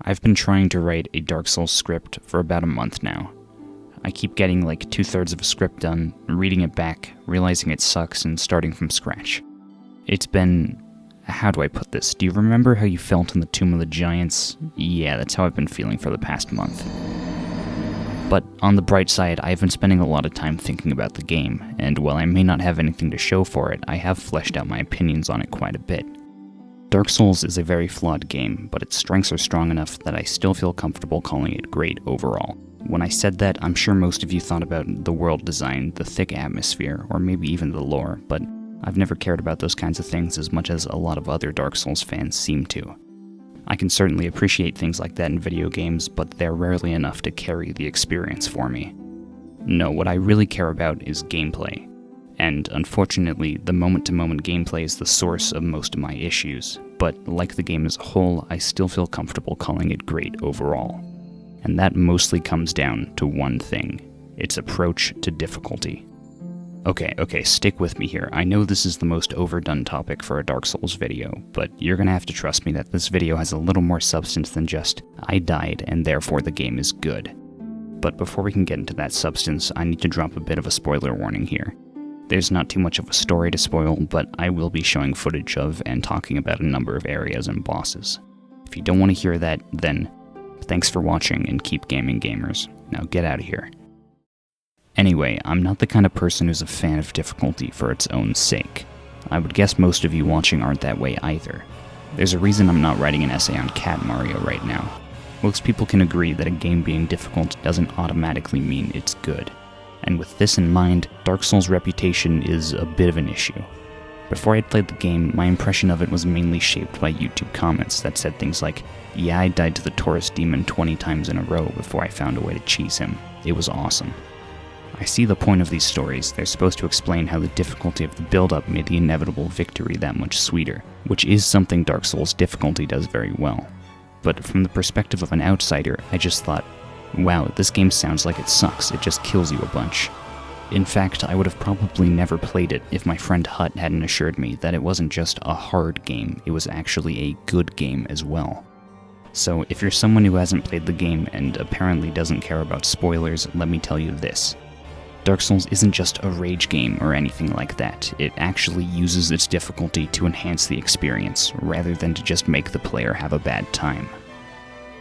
I've been trying to write a Dark Souls script for about a month now. I keep getting like 2/3 of a script done, reading it back, realizing it sucks, and starting from scratch. It's been... how do I put this? Do you remember how you felt in the Tomb of the Giants? Yeah, that's how I've been feeling for the past month. But on the bright side, I've been spending a lot of time thinking about the game, and while I may not have anything to show for it, I have fleshed out my opinions on it quite a bit. Dark Souls is a very flawed game, but its strengths are strong enough that I still feel comfortable calling it great overall. When I said that, I'm sure most of you thought about the world design, the thick atmosphere, or maybe even the lore, but I've never cared about those kinds of things as much as a lot of other Dark Souls fans seem to. I can certainly appreciate things like that in video games, but they're rarely enough to carry the experience for me. No, what I really care about is gameplay. And unfortunately, the moment-to-moment gameplay is the source of most of my issues, but like the game as a whole, I still feel comfortable calling it great overall. And that mostly comes down to one thing: its approach to difficulty. Okay, stick with me here. I know this is the most overdone topic for a Dark Souls video, but you're gonna have to trust me that this video has a little more substance than just, I died and therefore the game is good. But before we can get into that substance, I need to drop a bit of a spoiler warning here. There's not too much of a story to spoil, but I will be showing footage of and talking about a number of areas and bosses. If you don't want to hear that, then thanks for watching and keep gaming, gamers. Now get out of here. Anyway, I'm not the kind of person who's a fan of difficulty for its own sake. I would guess most of you watching aren't that way either. There's a reason I'm not writing an essay on Cat Mario right now. Most people can agree that a game being difficult doesn't automatically mean it's good. And with this in mind, Dark Souls' reputation is a bit of an issue. Before I'd played the game, my impression of it was mainly shaped by YouTube comments that said things like, "Yeah, I died to the Taurus demon 20 times in a row before I found a way to cheese him. It was awesome." I see the point of these stories. They're supposed to explain how the difficulty of the build-up made the inevitable victory that much sweeter, which is something Dark Souls difficulty does very well. But from the perspective of an outsider, I just thought, wow, this game sounds like it sucks, it just kills you a bunch. In fact, I would have probably never played it if my friend Hut hadn't assured me that it wasn't just a hard game, it was actually a good game as well. So if you're someone who hasn't played the game and apparently doesn't care about spoilers, let me tell you this. Dark Souls isn't just a rage game or anything like that. It actually uses its difficulty to enhance the experience, rather than to just make the player have a bad time.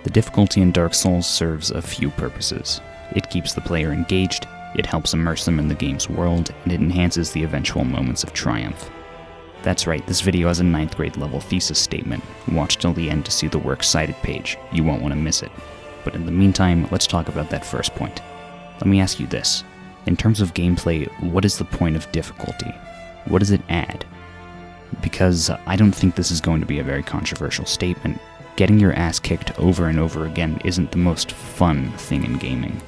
The difficulty in Dark Souls serves a few purposes. It keeps the player engaged, it helps immerse them in the game's world, and it enhances the eventual moments of triumph. That's right, this video has a 9th grade level thesis statement. Watch till the end to see the works cited page. You won't want to miss it. But in the meantime, let's talk about that first point. Let me ask you this. In terms of gameplay, what is the point of difficulty? What does it add? Because I don't think this is going to be a very controversial statement. Getting your ass kicked over and over again isn't the most fun thing in gaming.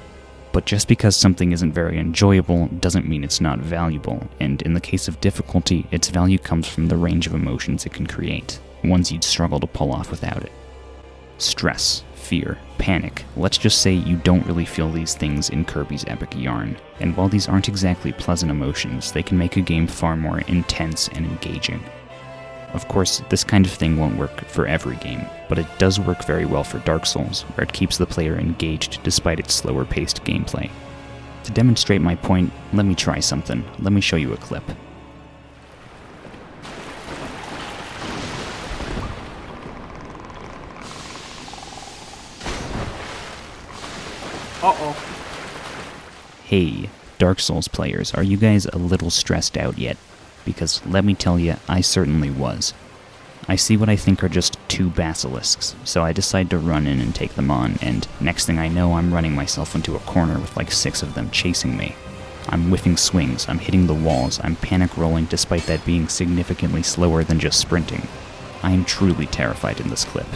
But just because something isn't very enjoyable doesn't mean it's not valuable, and in the case of difficulty, its value comes from the range of emotions it can create, ones you'd struggle to pull off without it. Stress, fear, panic. Let's just say you don't really feel these things in Kirby's Epic Yarn, and while these aren't exactly pleasant emotions, they can make a game far more intense and engaging. Of course, this kind of thing won't work for every game, but it does work very well for Dark Souls, where it keeps the player engaged despite its slower-paced gameplay. To demonstrate my point, let me try something. Let me show you a clip. Uh-oh. Hey, Dark Souls players, are you guys a little stressed out yet? Because let me tell you, I certainly was. I see what I think are just 2 basilisks, so I decide to run in and take them on, and next thing I know, I'm running myself into a corner with like 6 of them chasing me. I'm whiffing swings, I'm hitting the walls, I'm panic rolling despite that being significantly slower than just sprinting. I am truly terrified in this clip.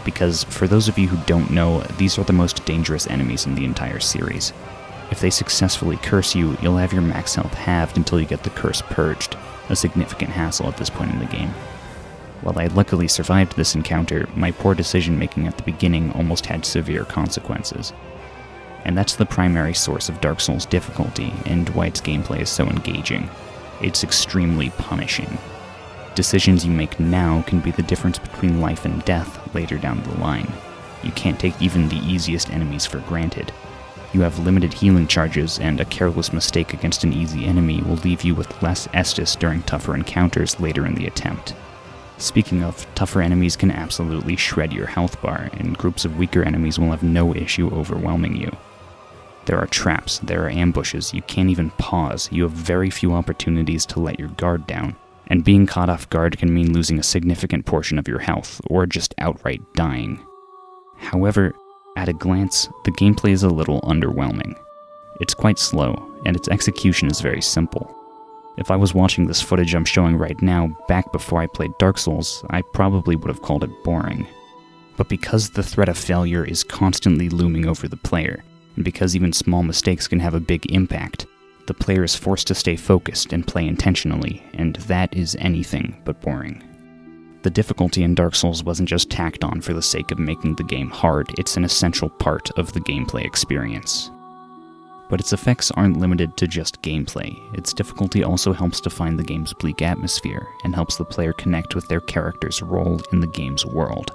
Because, for those of you who don't know, these are the most dangerous enemies in the entire series. If they successfully curse you, you'll have your max health halved until you get the curse purged, a significant hassle at this point in the game. While I luckily survived this encounter, my poor decision-making at the beginning almost had severe consequences. And that's the primary source of Dark Souls difficulty, and why its gameplay is so engaging. It's extremely punishing. Decisions you make now can be the difference between life and death later down the line. You can't take even the easiest enemies for granted. You have limited healing charges, and a careless mistake against an easy enemy will leave you with less Estus during tougher encounters later in the attempt. Speaking of, tougher enemies can absolutely shred your health bar, and groups of weaker enemies will have no issue overwhelming you. There are traps, there are ambushes, you can't even pause, you have very few opportunities to let your guard down, and being caught off guard can mean losing a significant portion of your health, or just outright dying. However, at a glance, the gameplay is a little underwhelming. It's quite slow, and its execution is very simple. If I was watching this footage I'm showing right now back before I played Dark Souls, I probably would have called it boring. But because the threat of failure is constantly looming over the player, and because even small mistakes can have a big impact, the player is forced to stay focused and play intentionally, and that is anything but boring. The difficulty in Dark Souls wasn't just tacked on for the sake of making the game hard, it's an essential part of the gameplay experience. But its effects aren't limited to just gameplay. Its difficulty also helps define the game's bleak atmosphere, and helps the player connect with their character's role in the game's world.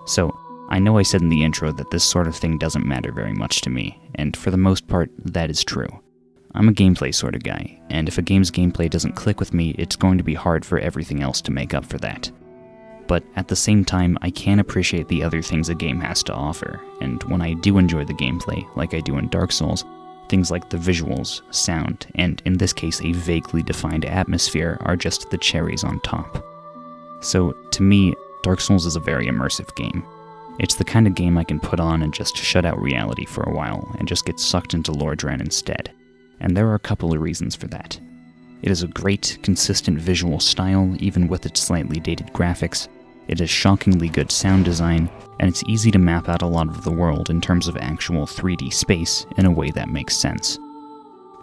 So, I know I said in the intro that this sort of thing doesn't matter very much to me, and for the most part, that is true. I'm a gameplay sort of guy, and if a game's gameplay doesn't click with me, it's going to be hard for everything else to make up for that. But at the same time, I can appreciate the other things a game has to offer, and when I do enjoy the gameplay, like I do in Dark Souls, things like the visuals, sound, and in this case a vaguely defined atmosphere are just the cherries on top. So, to me, Dark Souls is a very immersive game. It's the kind of game I can put on and just shut out reality for a while, and just get sucked into Lordran instead. And there are a couple of reasons for that. It is a great, consistent visual style, even with its slightly dated graphics. It has shockingly good sound design, and it's easy to map out a lot of the world in terms of actual 3D space in a way that makes sense.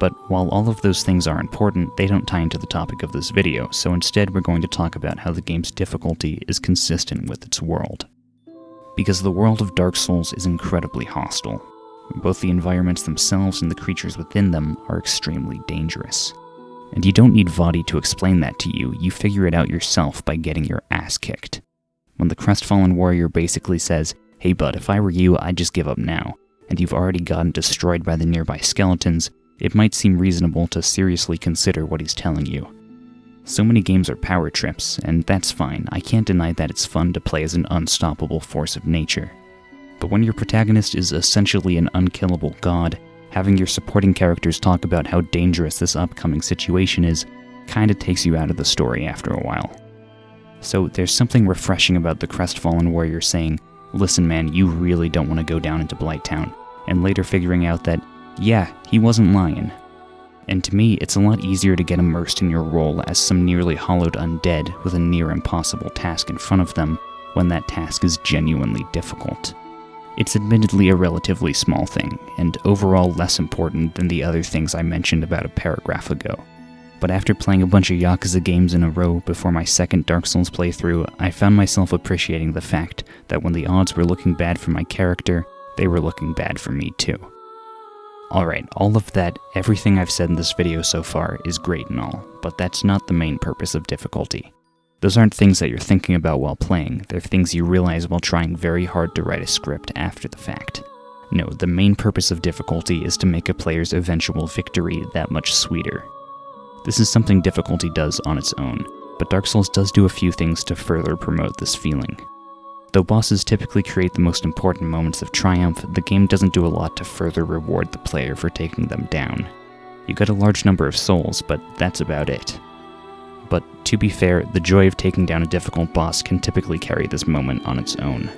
But while all of those things are important, they don't tie into the topic of this video, so instead we're going to talk about how the game's difficulty is consistent with its world. Because the world of Dark Souls is incredibly hostile. Both the environments themselves and the creatures within them are extremely dangerous. And you don't need Vadi to explain that to you, you figure it out yourself by getting your ass kicked. When the crestfallen warrior basically says, "Hey bud, if I were you, I'd just give up now," and you've already gotten destroyed by the nearby skeletons, it might seem reasonable to seriously consider what he's telling you. So many games are power trips, and that's fine. I can't deny that it's fun to play as an unstoppable force of nature. But when your protagonist is essentially an unkillable god, having your supporting characters talk about how dangerous this upcoming situation is kinda takes you out of the story after a while. So there's something refreshing about the crestfallen warrior saying, "Listen man, you really don't want to go down into Blighttown," and later figuring out that, yeah, he wasn't lying. And to me, it's a lot easier to get immersed in your role as some nearly hollowed undead with a near impossible task in front of them when that task is genuinely difficult. It's admittedly a relatively small thing, and overall less important than the other things I mentioned about a paragraph ago. But after playing a bunch of Yakuza games in a row before my second Dark Souls playthrough, I found myself appreciating the fact that when the odds were looking bad for my character, they were looking bad for me too. Alright, all of that, everything I've said in this video so far is great and all, but that's not the main purpose of difficulty. Those aren't things that you're thinking about while playing, they're things you realize while trying very hard to write a script after the fact. No, the main purpose of difficulty is to make a player's eventual victory that much sweeter. This is something difficulty does on its own, but Dark Souls does do a few things to further promote this feeling. Though bosses typically create the most important moments of triumph, the game doesn't do a lot to further reward the player for taking them down. You get a large number of souls, but that's about it. But to be fair, the joy of taking down a difficult boss can typically carry this moment on its own.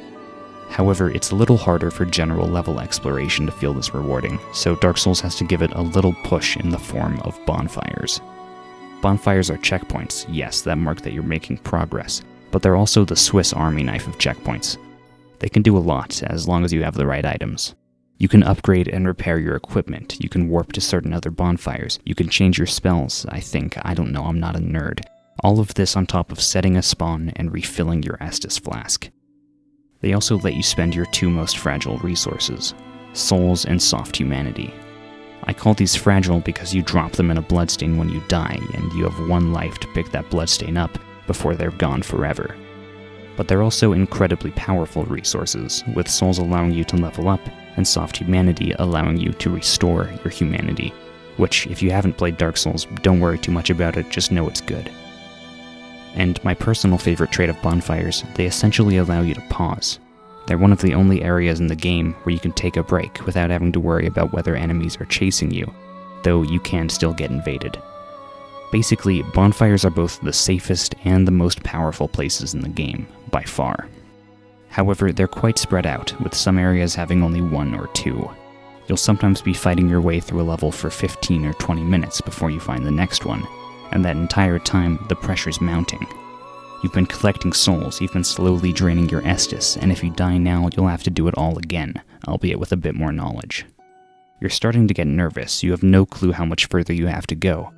However, it's a little harder for general level exploration to feel this rewarding, so Dark Souls has to give it a little push in the form of bonfires. Bonfires are checkpoints, yes, that mark that you're making progress, but they're also the Swiss Army knife of checkpoints. They can do a lot, as long as you have the right items. You can upgrade and repair your equipment, you can warp to certain other bonfires, you can change your spells, I don't know, I'm not a nerd. All of this on top of setting a spawn and refilling your Estus flask. They also let you spend your two most fragile resources, souls and soft humanity. I call these fragile because you drop them in a bloodstain when you die, and you have one life to pick that bloodstain up before they're gone forever. But they're also incredibly powerful resources, with souls allowing you to level up, and soft humanity allowing you to restore your humanity. Which, if you haven't played Dark Souls, don't worry too much about it, just know it's good. And my personal favorite trait of Bonfires, they essentially allow you to pause. They're one of the only areas in the game where you can take a break without having to worry about whether enemies are chasing you, though you can still get invaded. Basically, bonfires are both the safest and the most powerful places in the game, by far. However, they're quite spread out, with some areas having only 1 or 2. You'll sometimes be fighting your way through a level for 15 or 20 minutes before you find the next one, and that entire time, the pressure's mounting. You've been collecting souls, you've been slowly draining your Estus, and if you die now, you'll have to do it all again, albeit with a bit more knowledge. You're starting to get nervous, you have no clue how much further you have to go,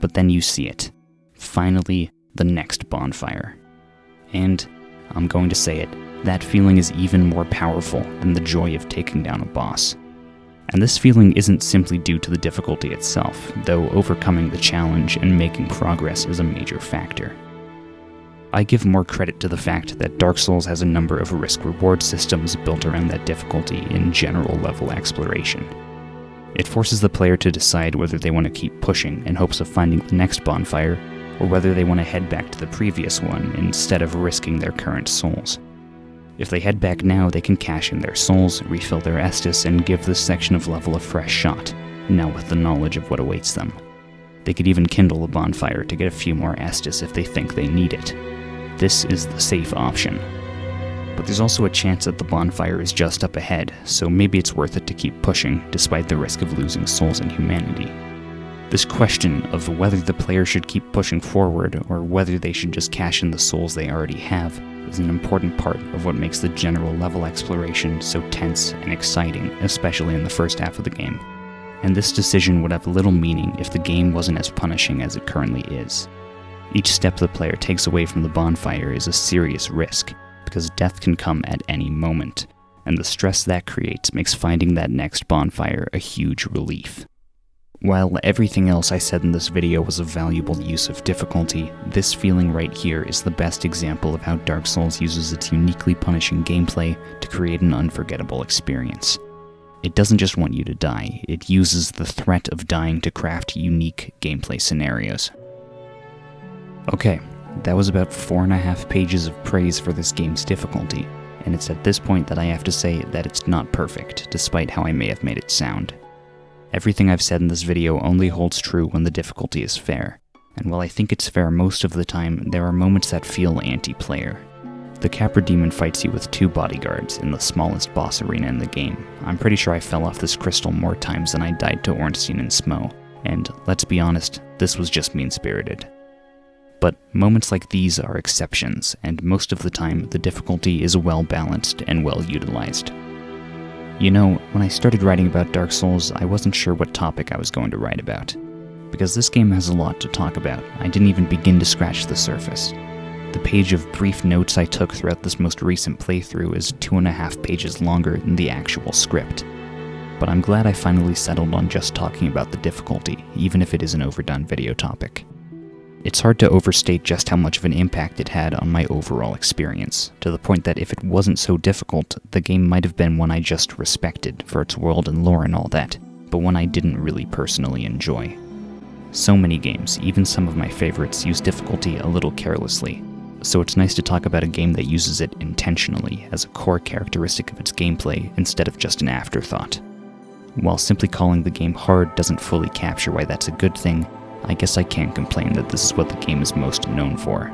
but then you see it. Finally, the next bonfire. And, I'm going to say it, that feeling is even more powerful than the joy of taking down a boss. And this feeling isn't simply due to the difficulty itself, though overcoming the challenge and making progress is a major factor. I give more credit to the fact that Dark Souls has a number of risk-reward systems built around that difficulty in general level exploration. It forces the player to decide whether they want to keep pushing in hopes of finding the next bonfire, or whether they want to head back to the previous one instead of risking their current souls. If they head back now, they can cash in their souls, refill their Estus, and give this section of level a fresh shot, now with the knowledge of what awaits them. They could even kindle a bonfire to get a few more Estus if they think they need it. This is the safe option. But there's also a chance that the bonfire is just up ahead, so maybe it's worth it to keep pushing, despite the risk of losing souls and humanity. This question of whether the player should keep pushing forward, or whether they should just cash in the souls they already have, is an important part of what makes the general level exploration so tense and exciting, especially in the first half of the game. And this decision would have little meaning if the game wasn't as punishing as it currently is. Each step the player takes away from the bonfire is a serious risk, because death can come at any moment, and the stress that creates makes finding that next bonfire a huge relief. While everything else I said in this video was a valuable use of difficulty, this feeling right here is the best example of how Dark Souls uses its uniquely punishing gameplay to create an unforgettable experience. It doesn't just want you to die, it uses the threat of dying to craft unique gameplay scenarios. Okay, that was about 4.5 pages of praise for this game's difficulty, and it's at this point that I have to say that it's not perfect, despite how I may have made it sound. Everything I've said in this video only holds true when the difficulty is fair, and while I think it's fair most of the time, there are moments that feel anti-player. The Capra Demon fights you with 2 bodyguards in the smallest boss arena in the game. I'm pretty sure I fell off this crystal more times than I died to Ornstein and Smo, and let's be honest, this was just mean-spirited. But moments like these are exceptions, and most of the time the difficulty is well-balanced and well-utilized. You know, when I started writing about Dark Souls, I wasn't sure what topic I was going to write about. Because this game has a lot to talk about, I didn't even begin to scratch the surface. The page of brief notes I took throughout this most recent playthrough is 2.5 pages longer than the actual script. But I'm glad I finally settled on just talking about the difficulty, even if it is an overdone video topic. It's hard to overstate just how much of an impact it had on my overall experience, to the point that if it wasn't so difficult, the game might have been one I just respected for its world and lore and all that, but one I didn't really personally enjoy. So many games, even some of my favorites, use difficulty a little carelessly, so it's nice to talk about a game that uses it intentionally as a core characteristic of its gameplay instead of just an afterthought. While simply calling the game hard doesn't fully capture why that's a good thing, I guess I can't complain that this is what the game is most known for.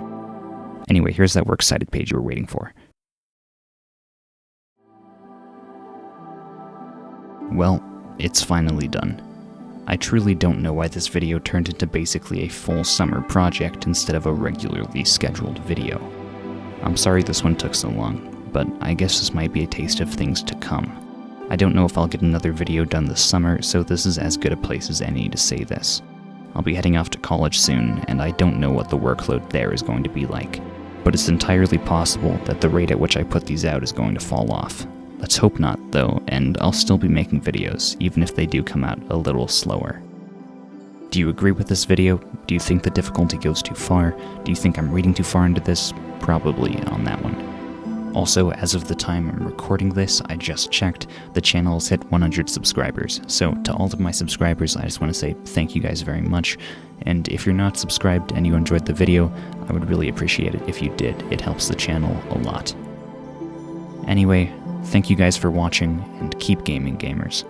Anyway, here's that works cited page you were waiting for. Well, it's finally done. I truly don't know why this video turned into basically a full summer project instead of a regularly scheduled video. I'm sorry this one took so long, but I guess this might be a taste of things to come. I don't know if I'll get another video done this summer, so this is as good a place as any to say this. I'll be heading off to college soon, and I don't know what the workload there is going to be like, but it's entirely possible that the rate at which I put these out is going to fall off. Let's hope not, though, and I'll still be making videos, even if they do come out a little slower. Do you agree with this video? Do you think the difficulty goes too far? Do you think I'm reading too far into this? Probably on that one. Also, as of the time I'm recording this, I just checked, the channel has hit 100 subscribers. So to all of my subscribers, I just want to say thank you guys very much. And if you're not subscribed and you enjoyed the video, I would really appreciate it if you did. It helps the channel a lot. Anyway, thank you guys for watching, and keep gaming, gamers.